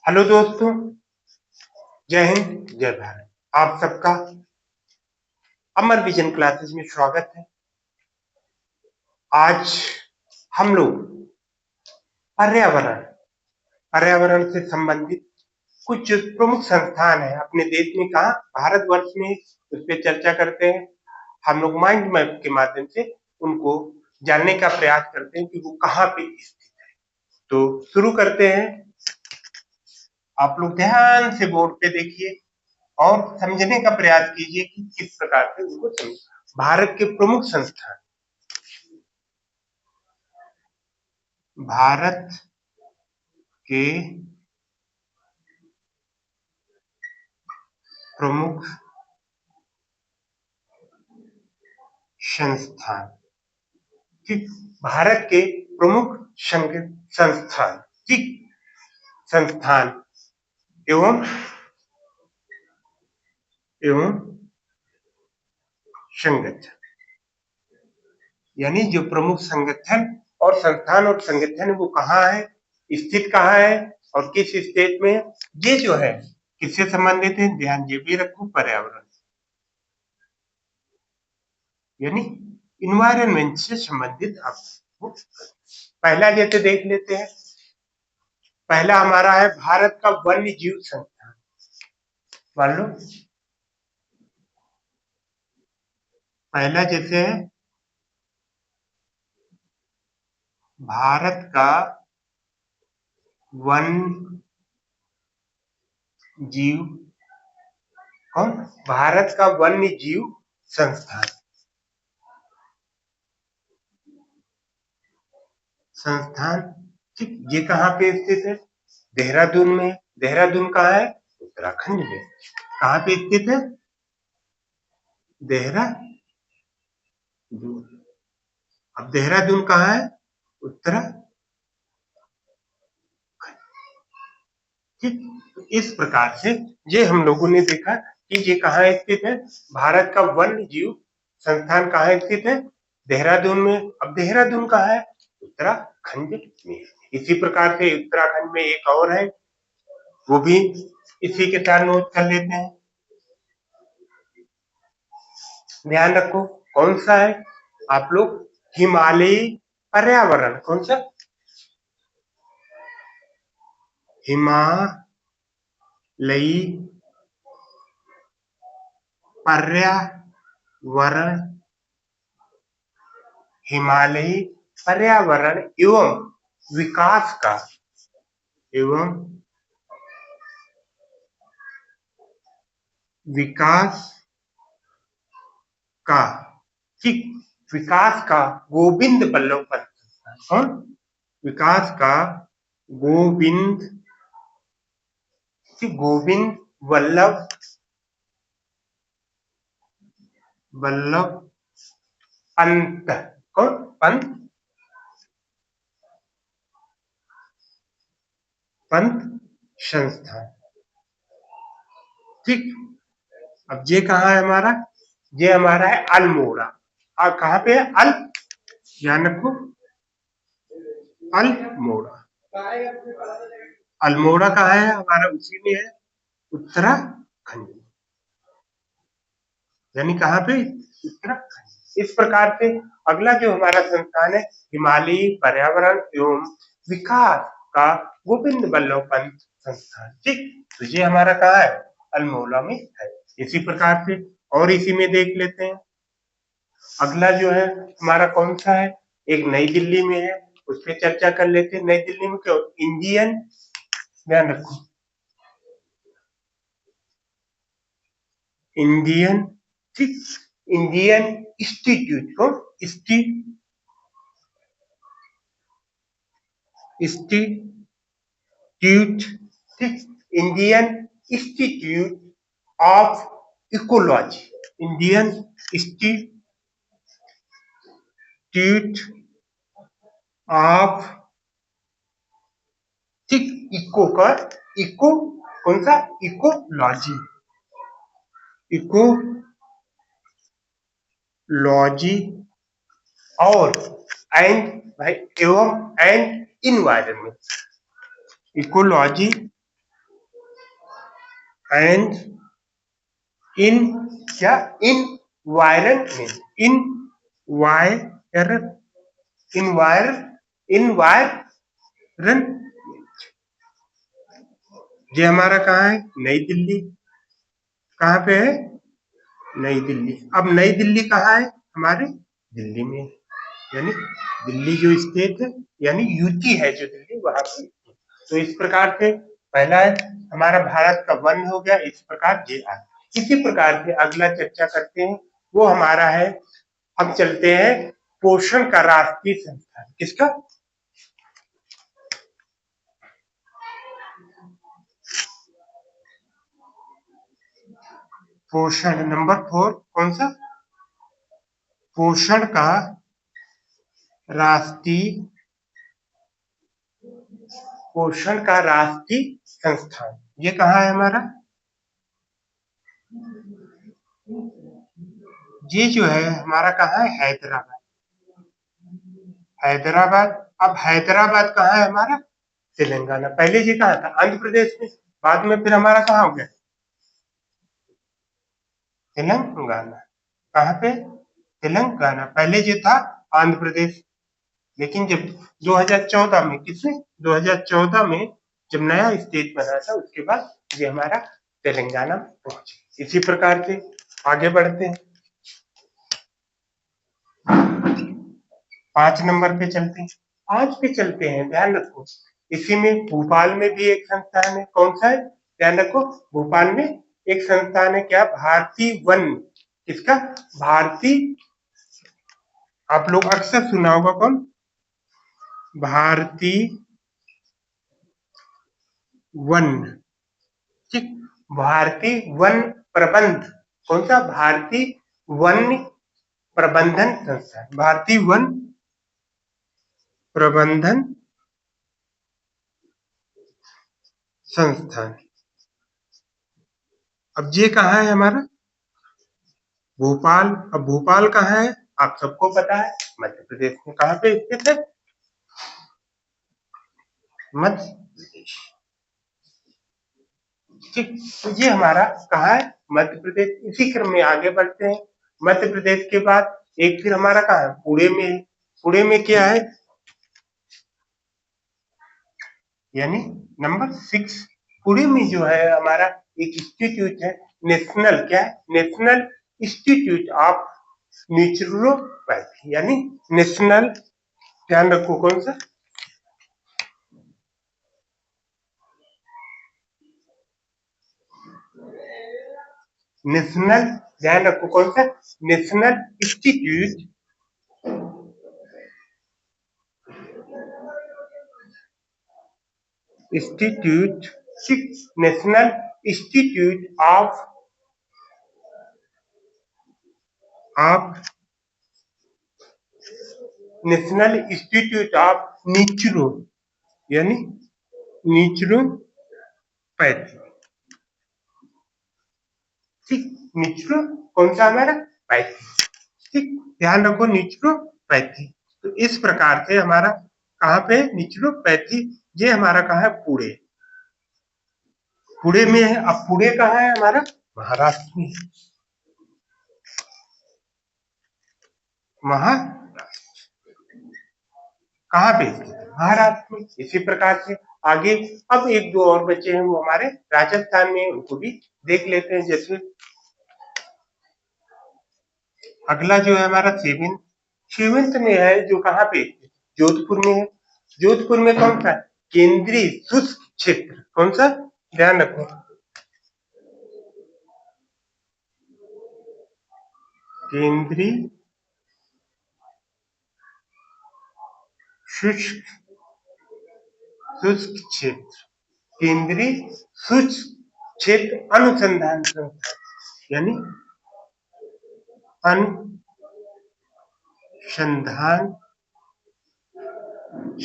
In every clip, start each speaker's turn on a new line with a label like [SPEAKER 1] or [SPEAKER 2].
[SPEAKER 1] Hello दोस्तों, जय हिंद जय भारत। आप सबका अमर विजन क्लासेस में स्वागत है। आज हम लोग पर्यावरण पर्यावरण से संबंधित कुछ जो प्रमुख संस्थान है अपने देश में, कहा भारतवर्ष में, उस पर चर्चा करते हैं। हम लोग माइंड मैप के माध्यम से उनको जानने का प्रयास करते हैं कि वो कहाँ पे स्थित है। तो शुरू करते हैं। आप लोग ध्यान से बोर्ड पे देखिए और समझने का प्रयास कीजिए कि किस प्रकार से उनको समझ। भारत के प्रमुख संस्थान, भारत के प्रमुख संस्थान, ठीक। भारत के प्रमुख संस्थान, ठीक। संस्थान एवं एवं संगठन, यानी जो प्रमुख संगठन और संस्थान और संगठन है वो कहाँ है, स्थित कहाँ है और किस स्टेट में है, ये जो है किससे संबंधित है, ध्यान ये भी रखो, पर्यावरण यानी इन्वायरमेंट से संबंधित आपको। पहला जैसे देख लेते हैं, पहला हमारा है भारत का वन्य जीव संस्थान। मान लो पहला जैसे है भारत का वन्य जीव, कौन, भारत का वन्य जीव संस्थान। संस्थान, ठीक। ये कहाँ पे स्थित है, देहरादून में। देहरादून कहाँ है, उत्तराखंड में। कहाँ पे स्थित है, देहरादून। अब देहरादून कहाँ है, उत्तराखंड, ठीक। तो इस प्रकार से ये हम लोगों ने देखा कि ये कहाँ स्थित है, भारत का वन्य जीव संस्थान कहाँ स्थित है, देहरादून में। अब देहरादून कहाँ है, उत्तराखंड में। इसी प्रकार से उत्तराखंड में एक और है, वो भी इसी के साथ नोट कर लेते हैं। ध्यान रखो कौन सा है, आप लोग हिमालयी पर्यावरण, कौन सा, हिमालयी पर्यावरण, हिमालयी पर्यावरण एवं विकास का, एवं विकास का, ठीक। विकास का गोविंद बल्लभ पंत संस्थान, कौन, विकास का गोविंद, ठीक, गोविंद वल्लभ वल्लभ पंत, कौन, पंत, पंत संस्थान, ठीक। अब ये कहाँ है हमारा, ये हमारा है अल्मोड़ा। और कहाँ पे है, ध्यान रखो, अल्मोड़ा। अल्मोड़ा कहाँ है हमारा, उसी में है, उत्तराखंड, यानी कहाँ पे, उत्तराखंड। इस प्रकार से अगला जो हमारा संस्थान है हिमालयी पर्यावरण एवं विकास का गोविंद बल्लभ पंत संस्थान, ठीक। तो ये हमारा कहाँ है, अल्मोड़ा में है। इसी प्रकार से और इसी में देख लेते हैं। अगला जो है हमारा कौन सा है, एक नई दिल्ली में है, उस पर चर्चा कर लेते हैं। नई दिल्ली में क्यों, इंडियन, ध्यान रखो, इंडियन, ठीक, इंडियन इंस्टीट्यूट, को इंस्टीट्यूट, ठीक, Indian institute of ecology, Indian institute of, ठीक, इको का, इको, कौन सा, इकोलॉजी, इकोलॉजी और एंड, भाई, एवं and environment, ecology and in क्या इनवायरमेंट इन वायर इनवायर इनवायरन ये हमारा कहाँ है? नई दिल्ली। कहाँ पे है? नई दिल्ली। अब नई दिल्ली कहाँ है? हमारे दिल्ली में, यानी दिल्ली जो स्टेट है, यानी यूटी है जो दिल्ली, वहां पे। तो इस प्रकार से पहला है हमारा भारत का वन हो गया, इस प्रकार ये आ। इसी प्रकार से अगला चर्चा करते हैं, वो हमारा है, हम चलते हैं पोषण का राष्ट्रीय संस्थान। किसका? पोषण नंबर 4 कौन सा? पोषण का राष्ट्रीय पोषण का राष्ट्रीय संस्थान, ये कहाँ है हमारा? ये जो है हमारा कहाँ है? हैदराबाद। हैदराबाद। अब हैदराबाद कहाँ है हमारा? तेलंगाना। पहले ये कहाँ था? आंध्र प्रदेश में। बाद में फिर हमारा कहाँ हो गया? तेलंगाना। कहाँ पे? तेलंगाना। पहले ये था आंध्र प्रदेश, लेकिन जब 2014 में, किसने? 2014 में जब नया स्टेट बना था, उसके बाद ये हमारा तेलंगाना पहुंचे। इसी प्रकार से आगे बढ़ते हैं, 5 नंबर पे चलते हैं। 5 पे चलते हैं, ध्यान रखो। इसी में भोपाल में भी एक संस्थान है। कौन सा है? ध्यान रखो, भोपाल में एक संस्थान है। क्या? भारतीय वन। किसका? भारतीय। आप लोग अक्सर सुना होगा, कौन? भारतीय वन। ठीक। भारतीय वन प्रबंध। कौन सा? भारतीय वन प्रबंधन संस्थान। भारतीय वन प्रबंधन संस्थान। अब ये कहाँ है हमारा? भोपाल। अब भोपाल कहाँ है? आप सबको पता है, मध्य प्रदेश में। कहाँ पे स्थित है? मध्य प्रदेश। ठीक। तो ये हमारा कहाँ है? मध्य प्रदेश। इसी क्रम में आगे बढ़ते हैं। मध्य प्रदेश के बाद एक फिर हमारा कहाँ है? पुणे में है। पुणे में क्या है? यानी नंबर 6। पुणे में जो है हमारा एक इंस्टीट्यूट है, नेशनल। क्या है? नेशनल इंस्टीट्यूट ऑफ नेचुरोपैथी, यानी नेशनल। ध्यान रखो, कौन सा? नेशनल। ध्यान रखो, कौन सा? National institute institute national institute of national institute of neuro, यानी न्यूरोपैथी। ठीक। न्यूरो कौन सा हमारा? पैथी। ठीक। ध्यान रखो, न्यूरोपैथी। तो इस प्रकार से हमारा कहाँ पे न्यूरोपैथी? ये हमारा कहाँ है? पुणे। पुणे में है। अब पुणे कहाँ है हमारा? महाराष्ट्र में। महाराष्ट्र। कहाँ पे स्थित है? महाराष्ट्र में। इसी प्रकार से आगे अब एक दो और बच्चे हैं, वो हमारे राजस्थान में, उनको भी देख लेते हैं। जैसे अगला जो है हमारा सेवेंथ। सेवेंथ में है जो कहाँ पे? जोधपुर में है। जोधपुर में कौन सा? केंद्रीय शुष्क क्षेत्र। कौन सा? ध्यान रखो, केंद्रीय शुष्क शुष्क क्षेत्र। केंद्रीय शुष्क क्षेत्र अनुसंधान संस्थान, यानी अनुसंधान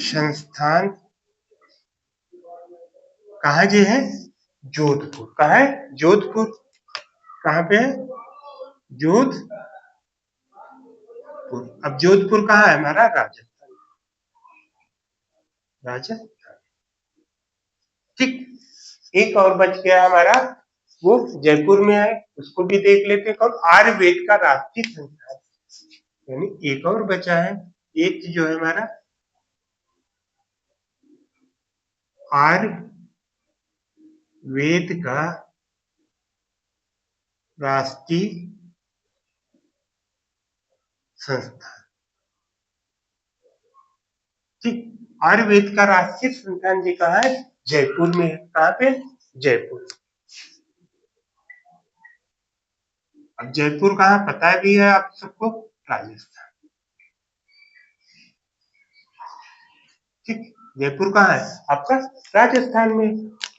[SPEAKER 1] संस्थान। कहाँ जे है? जोधपुर। कहाँ है? जोधपुर। कहाँ पे है? जोधपुर। अब जोधपुर कहाँ है हमारा? राजस्थान। राजस्थान। ठीक। एक और बच गया हमारा वो जयपुर में है, उसको भी देख लेते हैं। कौन? आयुर्वेद का राष्ट्रीय संस्थान, यानी एक और बचा है, एक जो है हमारा आयुर्वेद का राष्ट्रीय संस्थान। ठीक, आयुर्वेद का राष्ट्रीय संस्थान जी कहाँ है? जयपुर में है। कहाँ पे? जयपुर। अब जयपुर कहाँ पता भी है आप सबको? राजस्थान। ठीक, जयपुर कहाँ है आपका? राजस्थान में।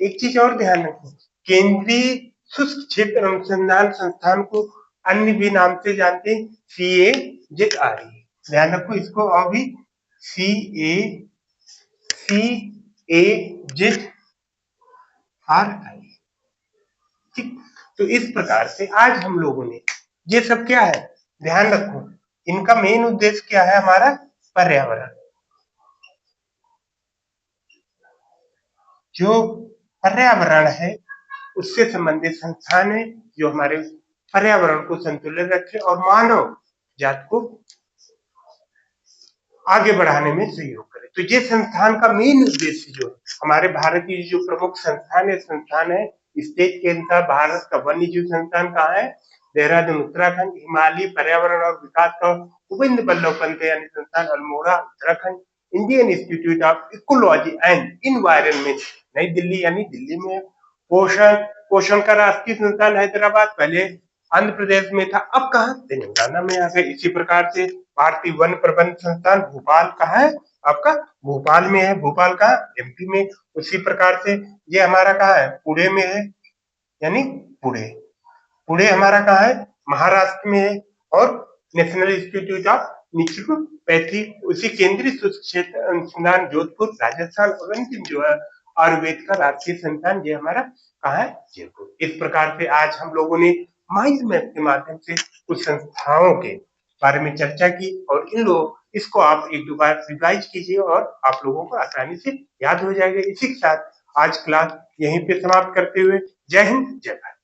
[SPEAKER 1] एक चीज और ध्यान रखो, केंद्रीय शुष्क क्षेत्र अनुसंधान संस्थान को अन्य भी नाम से जानते हैं, CAZRE। ध्यान रखो इसको, अभी CAZRI। ठीक, तो इस प्रकार से आज हम लोगों ने ये सब क्या है, ध्यान रखो, इनका मेन उद्देश्य क्या है हमारा? पर्यावरण। जो पर्यावरण है उससे संबंधित संस्थान है जो हमारे पर्यावरण को संतुलित रखे और मानव जात को आगे बढ़ाने में सहयोग करे। तो ये संस्थान का मेन उद्देश्य जो हमारे भारत की जो प्रमुख संस्थान है स्टेट के अनुसार भारत का वन्य जीव संस्थान कहाँ है? देहरादून उत्तराखंड। हिमालय पर्यावरण और विकास का गोविंद बल्लभ पंत यानी संस्थान Almora Uttarakhand. Indian institute of ecology and environment नई दिल्ली यानी दिल्ली में। पोषण पोषण का राष्ट्रीय संस्थान हैदराबाद, पहले आंध्र प्रदेश में था, अब कहा? तेलंगाना में आ गए। इसी प्रकार से भारतीय वन प्रबंध संस्थान भोपाल कहाँ है आपका? भोपाल में है। भोपाल कहाँ? MP में। उसी प्रकार से ये हमारा कहाँ है? पुणे में है, यानी पुणे। पुणे हमारा कहाँ है? महाराष्ट्र में है। और नेशनल इंस्टीट्यूट ऑफ नेचुरोपैथी उसी केंद्रीय शुष्क क्षेत्र अनुसंधान जोधपुर राजस्थान। और अंतिम जो है आयुर्वेद का राष्ट्रीय संस्थान ये हमारा कहाँ है? जयपुर। इस प्रकार से आज हम लोगों ने माइंड मैप के माध्यम से कुछ संस्थाओं के बारे में चर्चा की, और इसको आप एक दो बार रिवाइज कीजिए और आप लोगों को आसानी से याद हो जाएगा। इसी के साथ आज क्लास यहीं पे समाप्त करते हुए जय हिंद जय भारत।